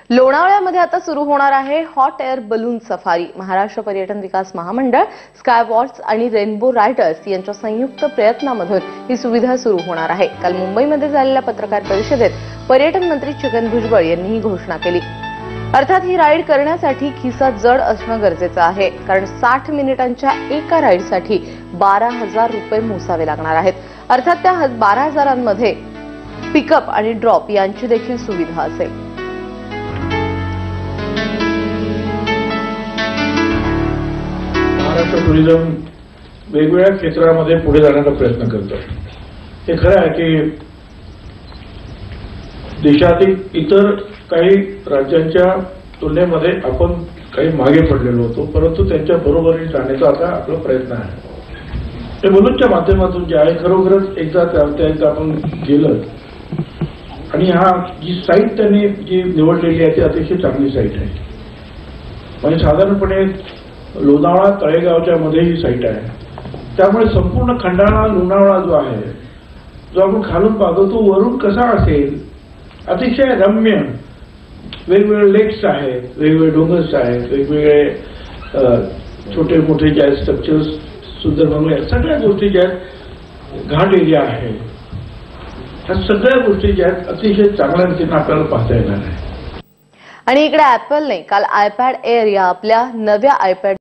लोणावळ्यामध्ये आता सुरू होणार आहे hot air balloon safari. Maharashtra पर्यटन विकास महामंडळ, स्काय वॉर्ड्स आणि रेनबो रायडर्स यांच्या संयुक्त प्रयत्नामधून ही सुविधा सुरू होणार आहे। काल मुंबईमध्ये झालेल्या पत्रकार परिषदेत पर्यटन मंत्री छगन भुजबळ यांनी ही घोषणा केली। अर्थात ही राईड करण्यासाठी खिसा जड असणं गरजेचं आहे, कारण 60 मिनिटांच्या एका राईडसाठी 12,000 रुपये मोजावे लागणार आहेत। अर्थात त्या 12,000मध्ये पिकअप आणि ड्रॉप यांची देखील सुविधा असेल। महाराष्ट्र टुरिझम वेगवेगळ्या क्षेत्रामध्ये पुढे जाण्याचा प्रयत्न करतो। हे खरं आहे की देशातील इतर काही राज्यांच्या तुलनेमध्ये आपण काही मागे पडलेलो होतो, परंतु त्यांच्या बरोबरीने जाण्याचा आता आपला प्रयत्न आहे। हे बलूनच्या माध्यमातून जे आहे खरोखरच एकदा त्या आपण गेलं आणि जी साईट त्यांनी जी निवडलेली आहे ती अतिशय चांगली साईट आहे। म्हणजे साधारणपणे लोणावळा तळेगावच्या मध्ये ही साईट आहे, त्यामुळे संपूर्ण खंडाळा लोणावळा जो आहे, जो आपण खालून पाहतो तो वरून कसा असेल, अतिशय रम्य, वेगवेगळे लेक्स आहेत, वेगवेगळे डोंगर्स आहेत, वेगवेगळे छोटे मोठे जे आहेत स्ट्रक्चर्स, सुंदर बंगले, सगळ्या गोष्टी ज्या आहेत, घाट एरिया आहे, ह्या सगळ्या गोष्टी ज्या आहेत अतिशय चांगल्या रीतीने आपल्याला पाहता येणार आहे। आणि इकडे ऍपलने काल आयपॅड एअर या आपल्या नव्या आयपॅड